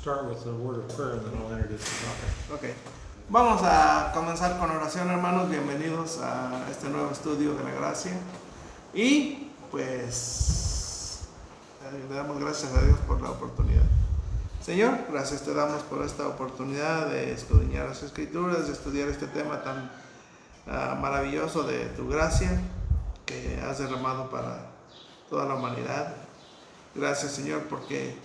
start with the word of prayer and then I'll introduce the topic. Ok. Vamos a comenzar con oración, hermanos. Bienvenidos a este nuevo estudio de la gracia. Y pues le damos gracias a Dios por la oportunidad. Señor, gracias te damos por esta oportunidad de escudriñar las Escrituras, de estudiar este tema tan maravilloso de tu gracia que has derramado para toda la humanidad. Gracias, Señor, porque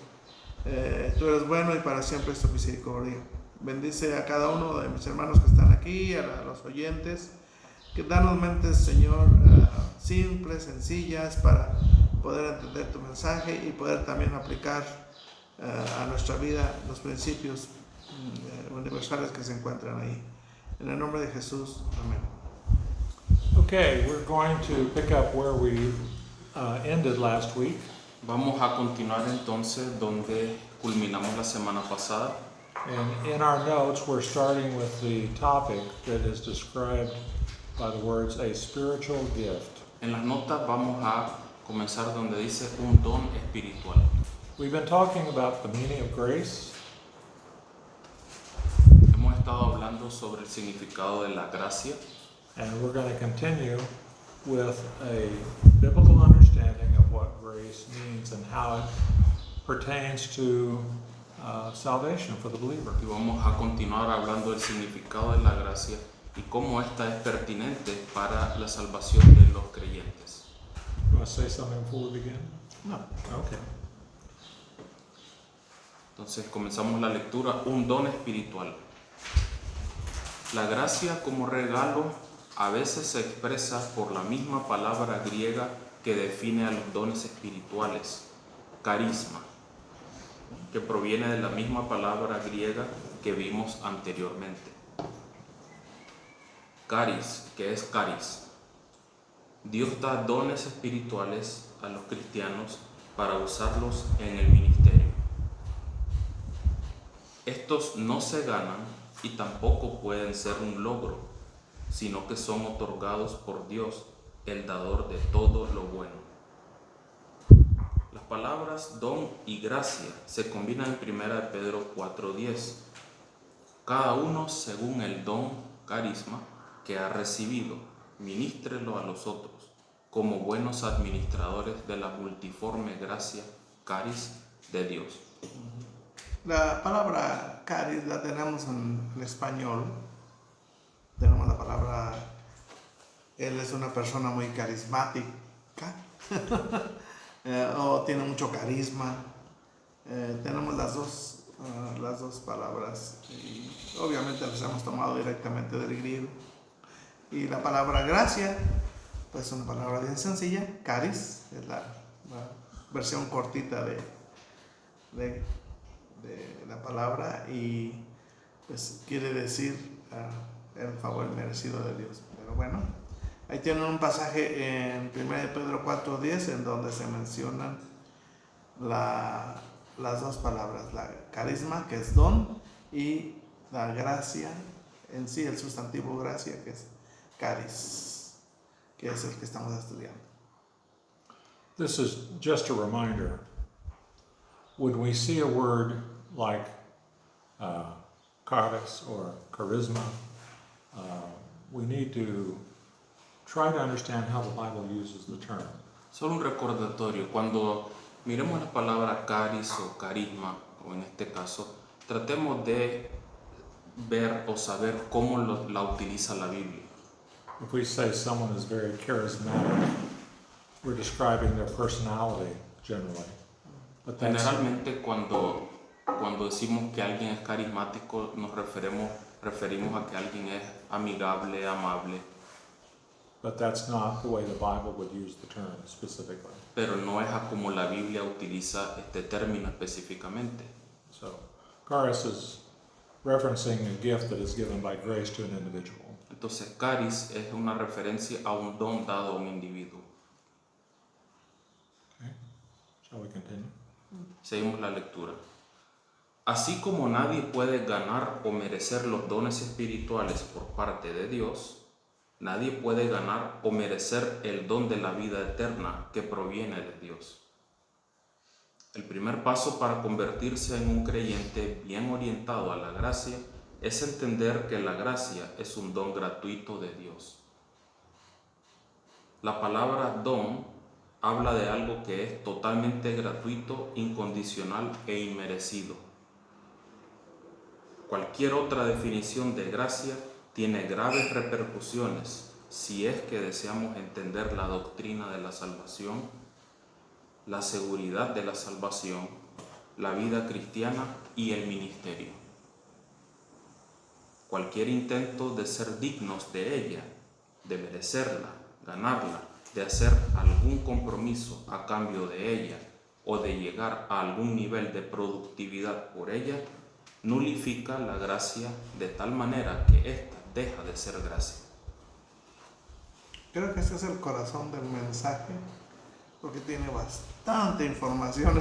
tú eres bueno y para siempre es tu misericordia. Bendice a cada uno de mis hermanos que están aquí, a los oyentes, que danos mentes, Señor, simples, sencillas, para poder entender tu mensaje y poder también aplicar a nuestra vida los principios universales que se encuentran ahí. En el nombre de Jesús, amén. Okay, we're going to pick up where we ended last week. Vamos a continuar entonces donde culminamos la semana pasada. And in our notes, we're starting with the topic that is described by the words a spiritual gift. En las notas vamos a comenzar donde dice un don espiritual. We've been talking about the meaning of grace. Hemos estado hablando sobre el significado de la gracia And we're going to continue with a biblical understanding of what grace means and how it pertains to salvation for the believer. y vamos a continuar hablando del significado de la gracia y cómo esta es pertinente para la salvación de los creyentes. You want to say something before we begin? No. Okay. Entonces comenzamos la lectura, un don espiritual. La gracia como regalo a veces se expresa por la misma palabra griega que define a los dones espirituales, carisma, que proviene de la misma palabra griega que vimos anteriormente. Caris, que es caris. Dios da dones espirituales a los cristianos para usarlos en el ministerio. Estos no se ganan y tampoco pueden ser un logro, sino que son otorgados por Dios, el dador de todo lo bueno. Las palabras don y gracia se combinan en 1 Pedro 4:10. Cada uno según el don, carisma, que ha recibido, ministrelo a los otros, como buenos administradores de la multiforme gracia, caris de Dios. La palabra caris la tenemos en español. Tenemos la palabra, él es una persona muy carismática, o tiene mucho carisma. Tenemos las dos palabras y obviamente las hemos tomado directamente del griego. Y la palabra gracia, pues es una palabra bien sencilla, caris, es la versión cortita de la palabra y pues quiere decir el favor merecido de Dios. Pero bueno, ahí tienen un pasaje en 1 Pedro 4:10 en donde se mencionan las dos palabras, la carisma, que es don, y la gracia en sí, el sustantivo gracia, que es caris, que es el que estamos estudiando. This is just a reminder. When we see a word like charis or charisma, we need to try to understand how the Bible uses the term. Solo un recordatorio, cuando miremos la palabra caris o carisma, o en este caso, tratemos de ver o saber cómo la utiliza la Biblia. If we say someone is very charismatic, we're describing their personality generally. But that's, Generalmente cuando decimos que alguien es carismático, nos referimos a que alguien es amigable, amable, but that's not the way the Bible would use the term specifically. pero no es a como la Biblia utiliza este término específicamente. So, charis is referencing a gift that is given by grace to an individual. Entonces, caris es una referencia a un don dado a un individuo. Okay. Shall we continue? Seguimos la lectura. Así como nadie puede ganar o merecer los dones espirituales por parte de Dios, nadie puede ganar o merecer el don de la vida eterna que proviene de Dios. El primer paso para convertirse en un creyente bien orientado a la gracia es entender que la gracia es un don gratuito de Dios. La palabra don habla de algo que es totalmente gratuito, incondicional e inmerecido. Cualquier otra definición de gracia tiene graves repercusiones si es que deseamos entender la doctrina de la salvación, la seguridad de la salvación, la vida cristiana y el ministerio. Cualquier intento de ser dignos de ella, de merecerla, ganarla, de hacer algún compromiso a cambio de ella o de llegar a algún nivel de productividad por ella, nulifica la gracia de tal manera que ésta deja de ser gracia. Creo que ese es el corazón del mensaje, porque tiene bastante información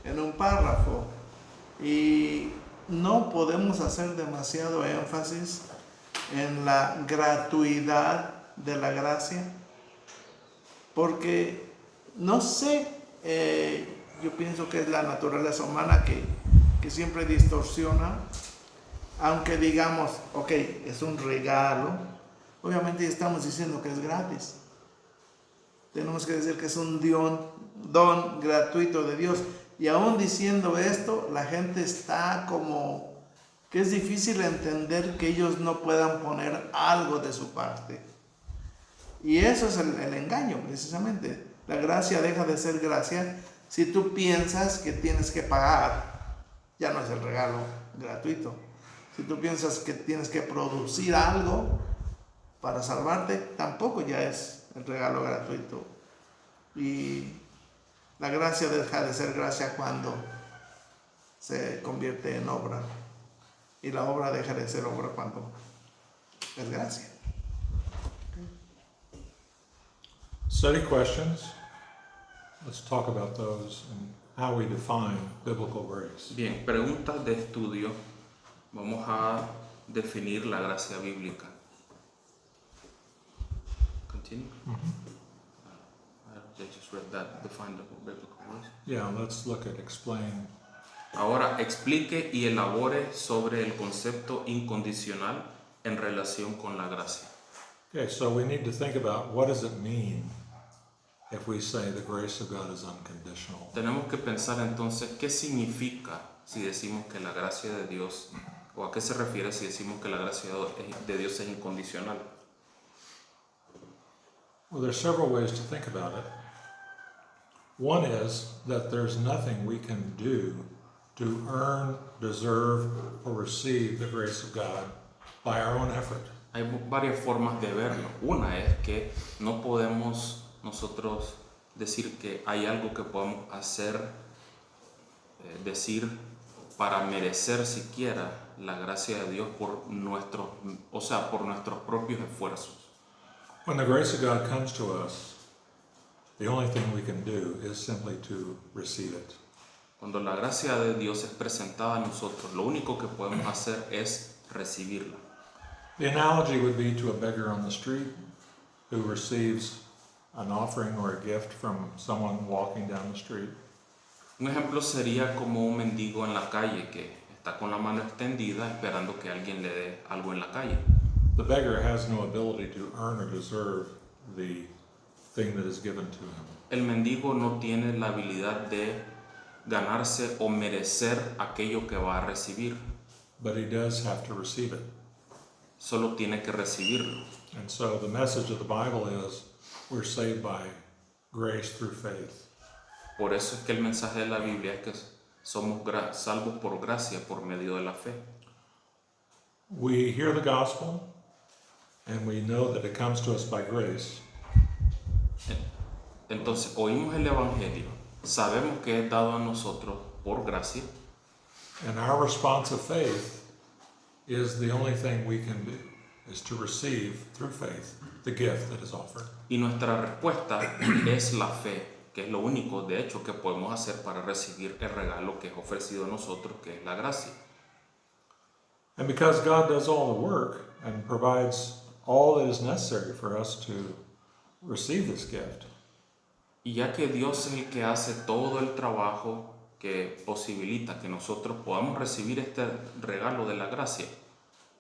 en un párrafo y no podemos hacer demasiado énfasis en la gratuidad de la gracia, porque no sé, yo pienso que es la naturaleza humana que siempre distorsiona, aunque digamos, ok, es un regalo, obviamente estamos diciendo que es gratis. Tenemos que decir que es un don gratuito de Dios. Y aún diciendo esto, la gente está como que es difícil entender que ellos no puedan poner algo de su parte. Y eso es el engaño, precisamente. La gracia deja de ser gracia si tú piensas que tienes que pagar. Ya no es el regalo gratuito. Si tú piensas que tienes que producir algo para salvarte, tampoco ya es el regalo gratuito. Y la gracia deja de ser gracia cuando se convierte en obra. Y la obra deja de ser obra cuando es gracia. Study questions. Let's talk about those and how we define biblical grace. Bien, preguntas de estudio. Vamos a definir la gracia bíblica. Continue. I just read that, define the biblical grace. Yeah, let's look at explain. Ahora explique y elabore sobre el concepto incondicional en relación con la gracia. Okay, so we need to think about what does it mean if we say the grace of God is unconditional. Tenemos que pensar entonces qué significa si decimos que la gracia de Dios, o a qué se refiere si decimos que la gracia de Dios es incondicional. Well, there's several ways to think about it. One is that there's nothing we can do to earn, deserve, or receive the grace of God by our own effort. Hay varias formas de verlo. Una es que no podemos nosotros decir que hay algo que podemos hacer, decir para merecer siquiera la gracia de Dios por nuestros propios esfuerzos. When the grace of God comes to us, the only thing we can do is simply to receive it. Cuando la gracia de Dios es presentada a nosotros, lo único que podemos hacer es recibirla. The analogy would be to a beggar on the street who receives an offering or a gift from someone walking down the street. Un ejemplo sería como un mendigo en la calle que está con la mano extendida esperando que alguien le dé algo en la calle. The beggar has no ability to earn or deserve the thing that is given to him. El mendigo no tiene la habilidad de ganarse o merecer aquello que va a recibir. But he does have to receive it. Solo tiene que recibirlo. And so the message of the Bible is we're saved by grace through faith. Por eso es que el mensaje de la Biblia es que somos salvos por gracia por medio de la fe. We hear the gospel and we know that it comes to us by grace. Entonces oímos el Evangelio, sabemos que es dado a nosotros por gracia. And our response of faith is the only thing we can do, is to receive through faith the gift that is offered. Y nuestra respuesta es la fe, que es lo único de hecho que podemos hacer para recibir el regalo que es ofrecido a nosotros, que es la gracia. And because God does all the work and provides all that is necessary for us to receive this gift, Y ya que Dios es el que hace todo el trabajo que posibilita que nosotros podamos recibir este regalo de la gracia,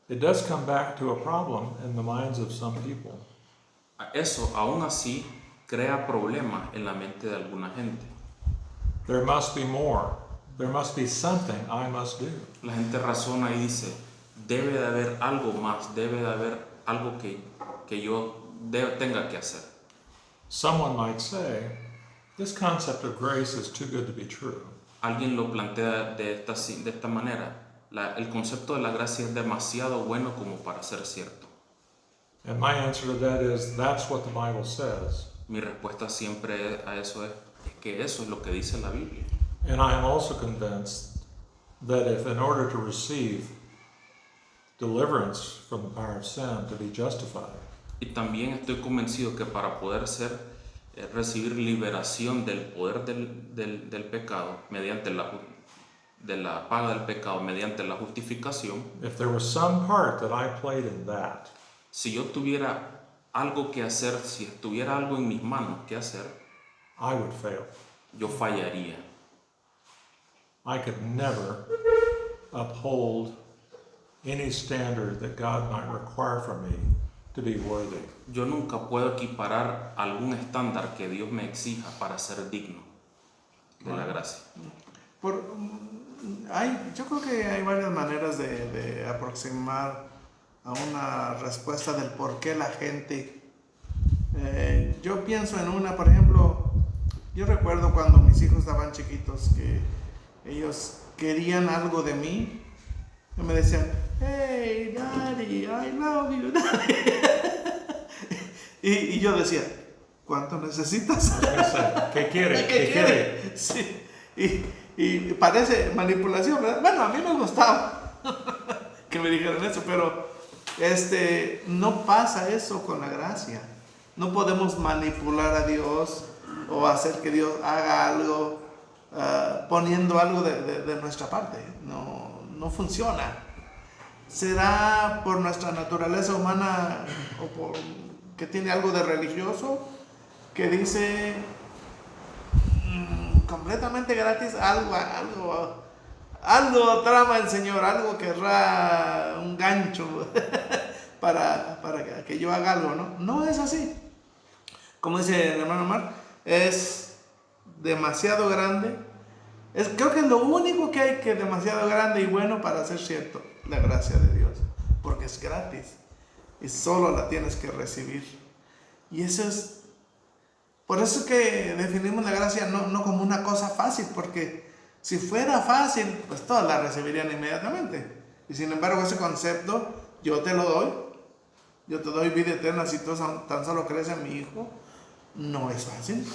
it does come back to a problem in the minds of some people. eso aún así crea problemas en la mente de alguna gente. There must be more. There must be something I must do. La gente razona y dice, debe de haber algo más, debe de haber algo que yo tenga que hacer. Someone might say, this concept of grace is too good to be true. Alguien lo plantea de esta manera. El concepto de la gracia es demasiado bueno como para ser cierto. And my answer to that is, that's what the Bible says. Mi respuesta siempre a eso es que eso es lo que dice la Biblia. And I am also convinced that if in order to receive deliverance from the power of sin, to be justified, Y también estoy convencido que para poder recibir liberación del poder del pecado, mediante de la paga del pecado, mediante la justificación, if there was some part that I played in that, si yo tuviera algo que hacer, si estuviera algo en mis manos que hacer, I would fail. yo fallaría. I could never uphold any standard that God might require from me to be worthy. Yo nunca puedo equiparar algún estándar que Dios me exija para ser digno de la gracia. Yo creo que hay varias maneras de aproximar a una respuesta del por qué la gente. Yo pienso en una, por ejemplo, yo recuerdo cuando mis hijos estaban chiquitos que ellos querían algo de mí y me decían, hey, daddy, I love you, daddy. y yo decía, ¿cuánto necesitas? ¿Qué quiere? ¿Qué quiere? Sí. Y parece manipulación, ¿verdad? Bueno, a mí me gustaba que me dijeran eso, pero no pasa eso con la gracia. No podemos manipular a Dios o hacer que Dios haga algo poniendo algo de nuestra parte. No funciona. ¿Será por nuestra naturaleza humana o por que tiene algo de religioso que dice completamente gratis algo trama el Señor, algo querrá un gancho para que yo haga algo? No es así. Como dice el hermano Omar, es demasiado grande. Creo que es lo único que hay que es demasiado grande y bueno para ser cierto, la gracia de Dios, porque es gratis y solo la tienes que recibir. Y eso es, por eso es que definimos la gracia no como una cosa fácil, porque si fuera fácil, pues todos la recibirían inmediatamente. Y sin embargo ese concepto, yo te lo doy, yo te doy vida eterna si tú tan solo crees en mi Hijo, no es fácil.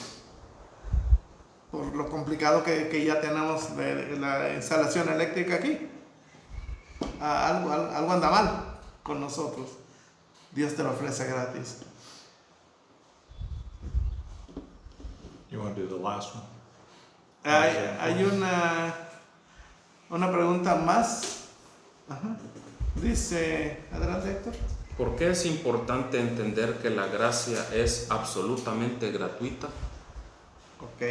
Por lo complicado que ya tenemos de la instalación eléctrica aquí. Algo anda mal con nosotros. Dios te lo ofrece gratis. You want to do the last one? Hay una pregunta más. Ajá. Dice, adelante Héctor. ¿Por qué es importante entender que la gracia es absolutamente gratuita? Ok.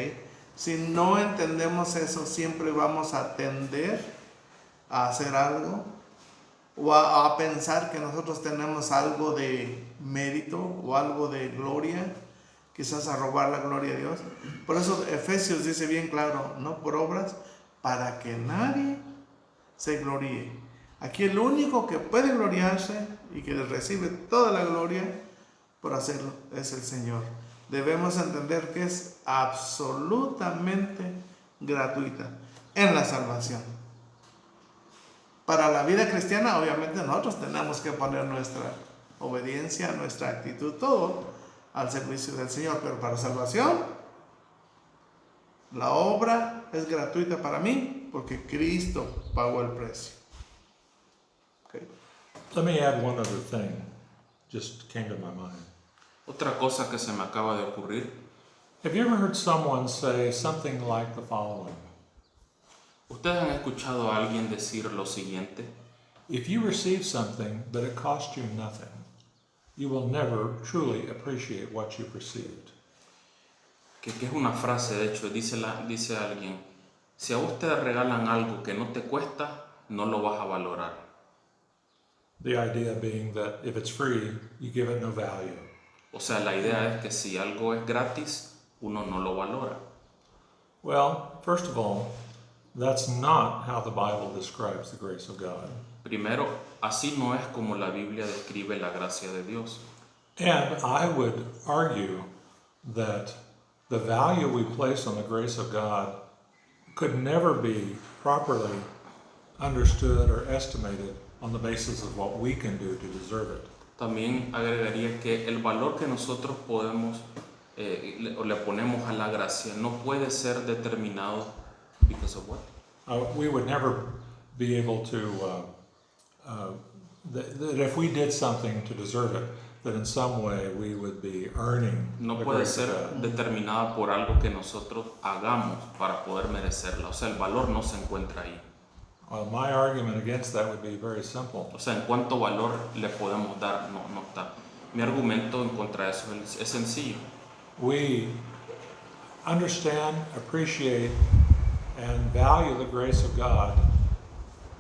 Si no entendemos eso, siempre vamos a tender a hacer algo o a pensar que nosotros tenemos algo de mérito o algo de gloria, quizás a robar la gloria de Dios. Por eso Efesios dice bien claro, no por obras, para que nadie se gloríe. Aquí el único que puede gloriarse y que recibe toda la gloria por hacerlo es el Señor. Debemos entender que es absolutamente gratuita en la salvación. Para la vida cristiana, obviamente nosotros tenemos que poner nuestra obediencia, nuestra actitud, todo al servicio del Señor, pero para salvación, la obra es gratuita para mí porque Cristo pagó el precio. Okay. Let me add one other thing, just came to my mind. Otra cosa que se me acaba de ocurrir. Have you ever heard someone say something like the following? ¿Ustedes han escuchado a alguien decir lo siguiente? If you receive something but it cost you nothing, you will never truly appreciate what you've received. Que es una frase, de hecho, dice alguien, Si a vos te regalan algo que no te cuesta, no lo vas a valorar. The idea being that if it's free, you give it no value. O sea, la idea es que si algo es gratis, uno no lo valora. Well, first of all, that's not how the Bible describes the grace of God. Primero, así no es como la Biblia describe la gracia de Dios. And I would argue that the value we place on the grace of God could never be properly understood or estimated on the basis of what we can do to deserve it. También agregaría que el valor que nosotros podemos le ponemos a la gracia no puede ser determinado because of what? We would never be able to, that if we did something to deserve it, that in some way we would be earning No the puede grace of ser God. determinada por algo que nosotros hagamos para poder merecerla. O sea, el valor no se encuentra ahí. Well, my argument against that would be very simple. O sea, en cuánto valor le podemos dar, no está. Mi argumento en contra de eso es sencillo. We understand, appreciate, and value the grace of God,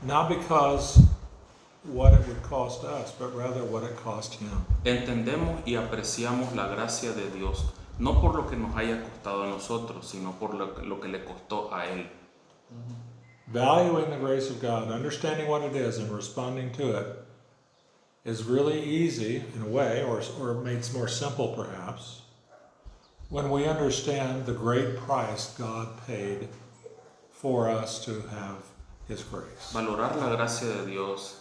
not because what it would cost us, but rather what it cost Him. Entendemos y apreciamos la gracia de Dios, no por lo que nos haya costado a nosotros, sino por lo que le costó a Él. Valuing the grace of God, understanding what it is and responding to it is really easy in a way, or made more simple perhaps, when we understand the great price God paid for us to have His grace. Valorar la gracia de Dios,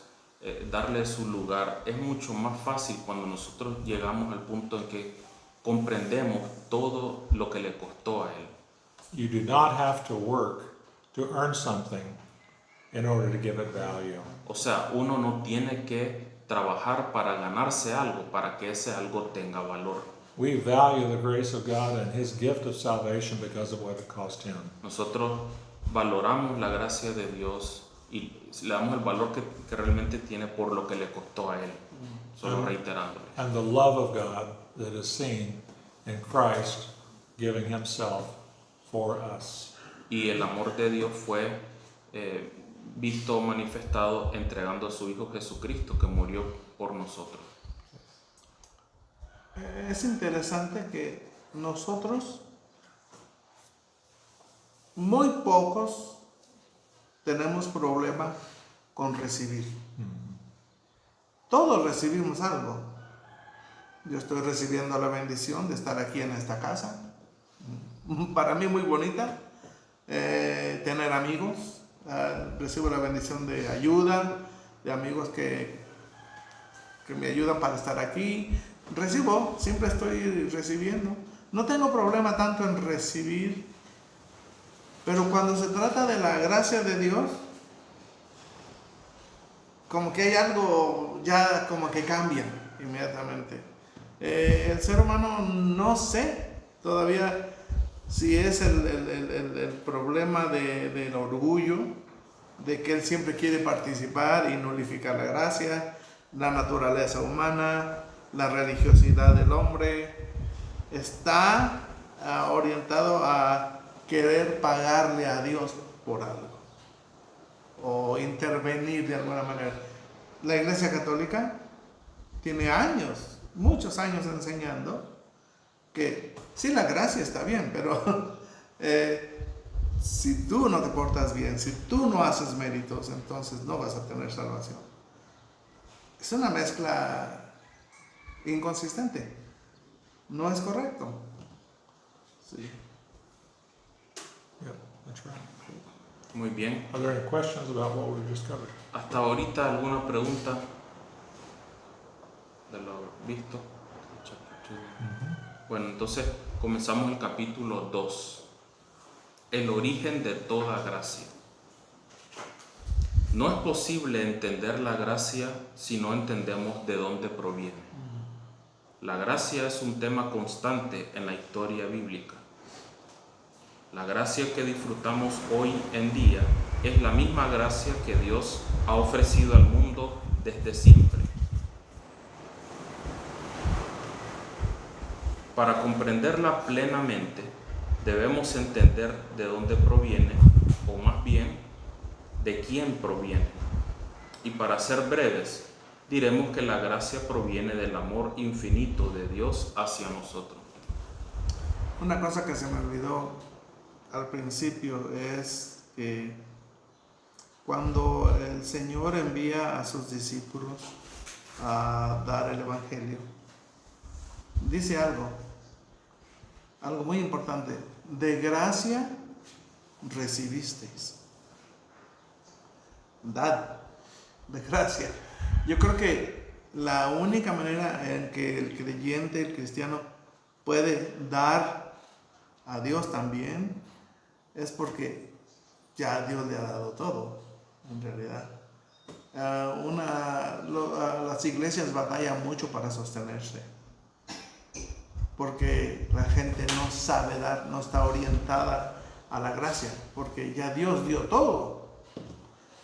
darle su lugar, es mucho más fácil cuando nosotros llegamos al punto en que comprendemos todo lo que le costó a Él. You do not have to work to earn something in order to give it value. O sea, uno no tiene que trabajar para ganarse algo, para que ese algo tenga valor. We value the grace of God and His gift of salvation because of what it cost Him. Nosotros valoramos la gracia de Dios y le damos el valor que realmente tiene por lo que le costó a Él. Solo reiterándole. And the love of God that is seen in Christ giving Himself for us. Y el amor de Dios fue visto, manifestado, entregando a su Hijo Jesucristo que murió por nosotros. Es interesante que nosotros, muy pocos, tenemos problema con recibir. Todos recibimos algo. Yo estoy recibiendo la bendición de estar aquí en esta casa. Para mí muy bonita. Tener amigos. Recibo la bendición de ayuda, de amigos que me ayudan para estar aquí. Recibo, siempre estoy recibiendo. No tengo problema tanto en recibir, pero cuando se trata de la gracia de Dios, como que hay algo ya como que cambia inmediatamente. El ser humano, no sé todavía si es el problema del orgullo, de que él siempre quiere participar y nulificar la gracia, la naturaleza humana, la religiosidad del hombre, está orientado a querer pagarle a Dios por algo o intervenir de alguna manera. La Iglesia Católica tiene años, muchos años enseñando que sí, la gracia está bien, pero si tú no te portas bien, si tú no haces méritos, entonces no vas a tener salvación. Es una mezcla inconsistente. No es correcto. Sí. Yeah, that's right. Muy bien. Are there any questions about what we've just covered? Hasta ahorita, ¿alguna pregunta de lo visto? Bueno, entonces comenzamos el capítulo 2. El origen de toda gracia. No es posible entender la gracia si no entendemos de dónde proviene. La gracia es un tema constante en la historia bíblica. La gracia que disfrutamos hoy en día es la misma gracia que Dios ha ofrecido al mundo desde siempre. Para comprenderla plenamente, debemos entender de dónde proviene o más bien, de quién proviene. Y para ser breves, diremos que la gracia proviene del amor infinito de Dios hacia nosotros. Una cosa que se me olvidó al principio es que cuando el Señor envía a sus discípulos a dar el Evangelio, dice algo muy importante: de gracia recibisteis. Dad, de gracia. Yo creo que la única manera en que el creyente, el cristiano, puede dar a Dios también es porque ya Dios le ha dado todo, en realidad. Las iglesias batallan mucho para sostenerse, porque la gente no sabe dar, no está orientada a la gracia, porque ya Dios dio todo.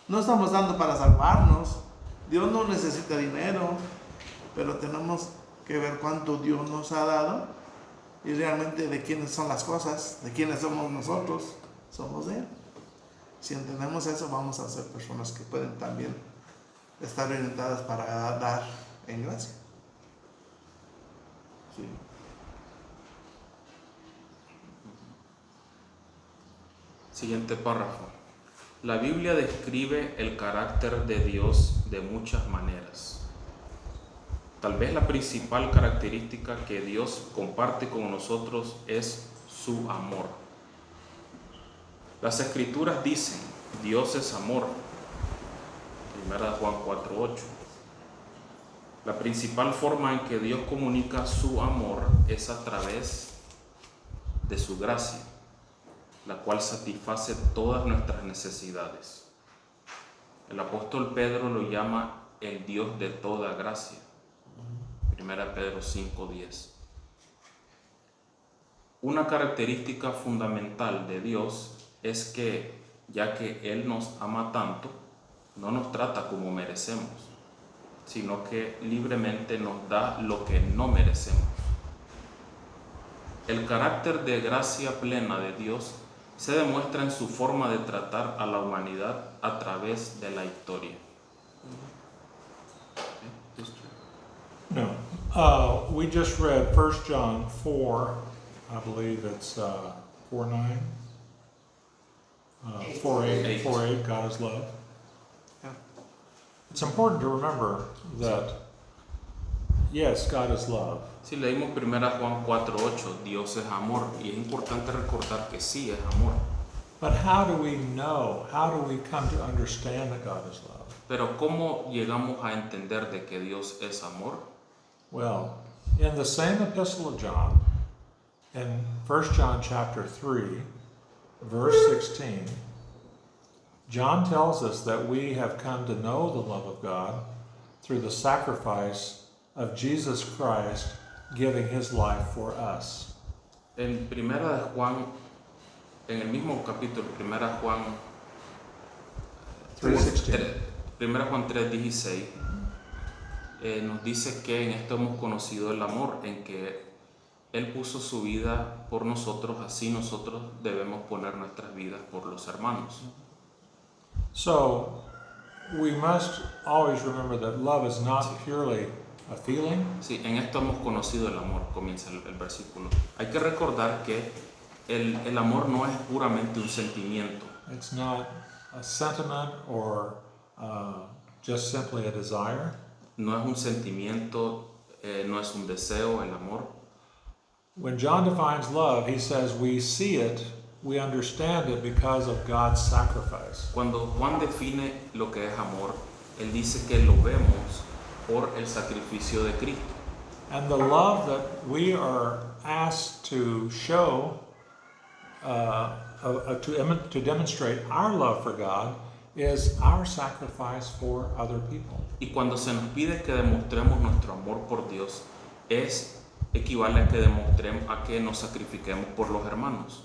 No estamos dando para salvarnos. Dios no necesita dinero, pero tenemos que ver cuánto Dios nos ha dado y realmente de quiénes son las cosas, de quiénes somos nosotros. Somos de Él. Si entendemos eso, vamos a ser personas que pueden también estar orientadas para dar en gracia. Sí. Siguiente párrafo. La Biblia describe el carácter de Dios de muchas maneras. Tal vez la principal característica que Dios comparte con nosotros es su amor. Las Escrituras dicen, Dios es amor. 1 Juan 4:8. La principal forma en que Dios comunica su amor es a través de su gracia, la cual satisface todas nuestras necesidades. El apóstol Pedro lo llama el Dios de toda gracia. 1 Pedro 5:10. Una característica fundamental de Dios es que, ya que Él nos ama tanto, no nos trata como merecemos, sino que libremente nos da lo que no merecemos. El carácter de gracia plena de Dios se demuestra en su forma de tratar a la humanidad a través de la historia. No. We just read 1 John 4, I believe it's 4:9. 4:8, 4:8, God is love. Yeah. It's important to remember that, yes, God is love. Si leímos 1 Juan 4:8, Dios es amor, y es importante recordar que sí es amor. But how do we know? How do we come to understand that God is love? Pero ¿cómo llegamos a entender de que Dios es amor? Well, in the same epistle of John, in 1 John chapter 3, verse 16, John tells us that we have come to know the love of God through the sacrifice of Jesus Christ giving his life for us. En Primera de Juan, en el mismo capítulo, 1 Juan 3:16. 1 Juan 3:16, nos dice que en esto hemos conocido el amor, en que Él puso su vida por nosotros, así nosotros debemos poner nuestras vidas por los hermanos. So, we must always remember that love is not purely a feeling. Sí, en esto hemos conocido el amor, comienza el versículo. Hay que recordar que el amor no es puramente un sentimiento. It's not a sentiment or just simply a desire. No es un sentimiento, no es un deseo, el amor. When John defines love, he says we see it, we understand it because of God's sacrifice. Cuando Juan define lo que es amor, él dice que lo vemos por el sacrificio de Cristo. And the love that we are asked to show, to demonstrate our love for God, is our sacrifice for other people. Y cuando se nos pide que demostremos nuestro amor por Dios, equivale a que demostremos, a que nos sacrifiquemos por los hermanos.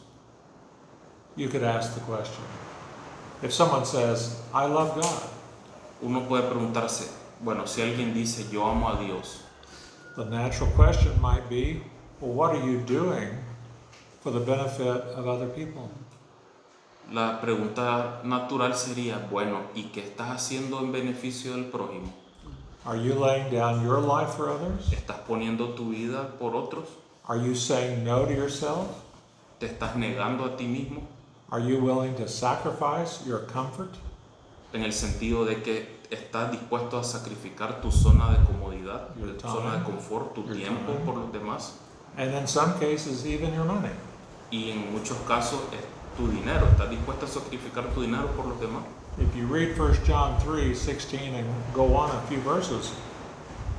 You could ask the question. If someone says, I love God, Uno puede preguntarse, bueno, si alguien dice yo amo a Dios, the natural question might be, well, what are you doing for the benefit of other people? La pregunta natural sería, bueno, ¿y qué estás haciendo en beneficio del prójimo? Are you laying down your life for others? ¿Estás poniendo tu vida por otros? Are you saying no to yourself? ¿Te estás negando a ti mismo? Are you willing to sacrifice your comfort? En el sentido de que estás dispuesto a sacrificar tu zona de comodidad, Your tu zona de time. confort, tu Your tiempo time. por los demás. And in some cases, even your money. Y en muchos casos es tu dinero. ¿Estás dispuesto a sacrificar tu dinero por los demás? If you read 1 John 3:16 and go on a few verses,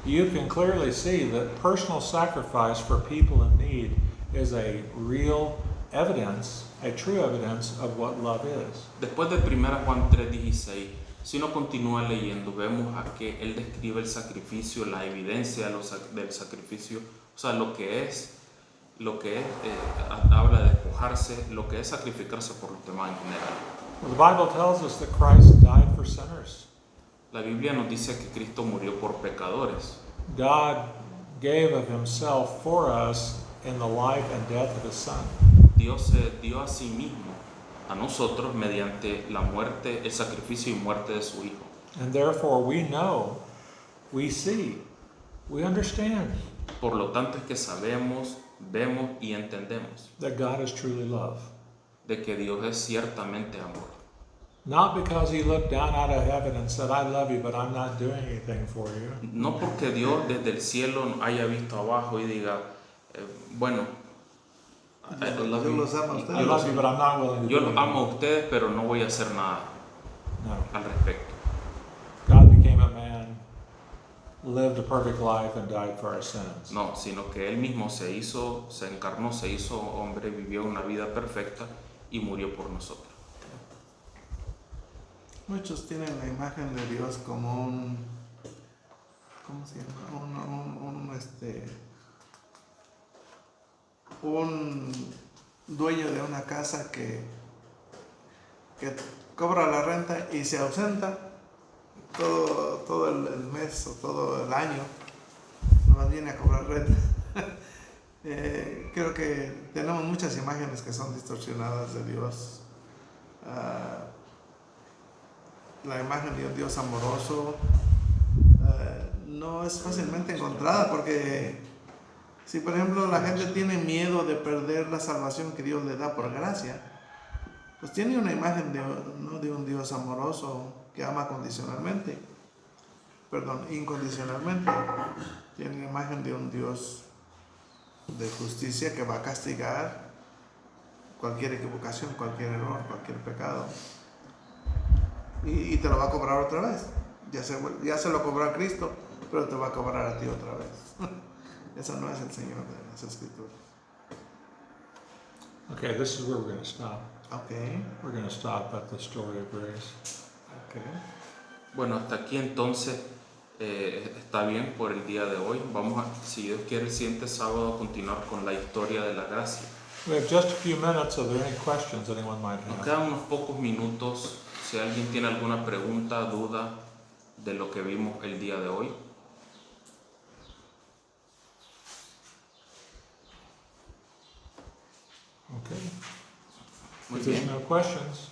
you can clearly see that personal sacrifice for people in need is a real evidence, a true evidence of what love is. Después de 1 Juan 3:16, si uno continúa leyendo, vemos a que él describe el sacrificio, la evidencia del sacrificio, o sea, lo que es, habla de despojarse, lo que es sacrificarse por los demás en general. Well, the Bible tells us that Christ died for sinners. La Biblia nos dice que Cristo murió por pecadores. God gave of himself for us in the life and death of his Son. Dios se dio a sí mismo, a nosotros, mediante la muerte, el sacrificio y muerte de su Hijo. And therefore we know, we see, we understand Por lo tanto es que sabemos, vemos y entendemos that God is truly love. de que Dios es ciertamente amor. Not because he looked down out of heaven and said, I love you, but I'm not doing anything for you. No porque Dios desde el cielo haya visto abajo y diga, bueno, I love Yo you. los amo a ustedes. I love you, but I'm not willing to Yo do los anything. amo a ustedes, pero no voy a hacer nada No. al respecto. God became a man, lived a perfect life, and died for our sins. No, sino que Él mismo se encarnó, se hizo hombre, vivió una vida perfecta y murió por nosotros. Muchos tienen la imagen de Dios como un, ¿cómo se llama? Un dueño de una casa que cobra la renta y se ausenta todo el mes o todo el año, nomás viene a cobrar renta. Creo que tenemos muchas imágenes que son distorsionadas de Dios. La imagen de un Dios amoroso no es fácilmente encontrada, porque si por ejemplo la gente tiene miedo de perder la salvación que Dios le da por gracia, pues tiene una imagen no de un Dios amoroso que ama incondicionalmente. Tiene la imagen de un Dios de justicia que va a castigar cualquier equivocación, cualquier error, cualquier pecado. Y te lo va a cobrar otra vez. Ya se lo cobró a Cristo, pero te va a cobrar a ti otra vez. Eso no es el Señor de las Escrituras. Okay, this is where we're going to stop. Okay. We're going to stop at the story of grace. Okay. Bueno, hasta aquí entonces está bien por el día de hoy. Vamos a, si Dios quiere, el siguiente sábado a continuar con la historia de la gracia. We have just a few minutes. Are there any questions anyone might Nos have? quedan unos pocos minutos. Si alguien tiene alguna pregunta, duda de lo que vimos el día de hoy. Okay. Muy If there's bien. no questions,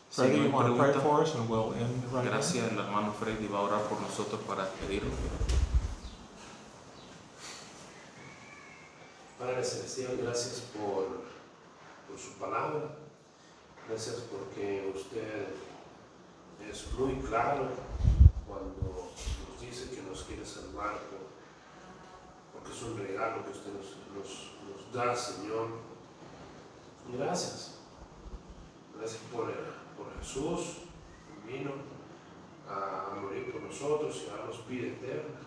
Si Freddie, no hay you want to pray pregunta, for us and we'll end right now? gracias. El hermano Freddy va a orar por nosotros para despedirnos. Padre Celestial, gracias por su palabra. Gracias porque usted es muy claro cuando nos dice que nos quiere salvar, porque es un regalo que usted nos da, Señor. Y gracias. Gracias por Jesús, que vino a morir por nosotros y a darnos vida eterna.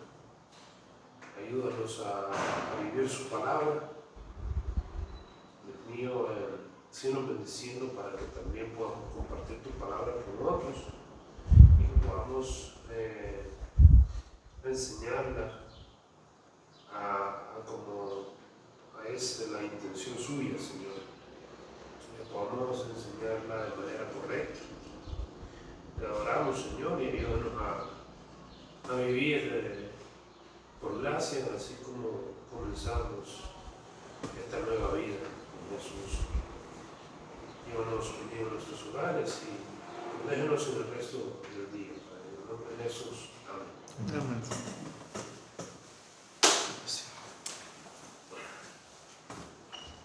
Ayúdanos a vivir su palabra. Dios mío, síguenos bendiciendo para que también podamos compartir tu palabra con otros y que podamos enseñarla como es la intención suya, Señor. Que podamos enseñarla de manera correcta. Te adoramos, Señor, y ayúdanos a vivir por gracia, así como comenzamos esta nueva vida con Jesús. Y llévanos en nuestros hogares y protégenos en el resto del día. Padre. En el nombre de Jesús. Amén. Amén.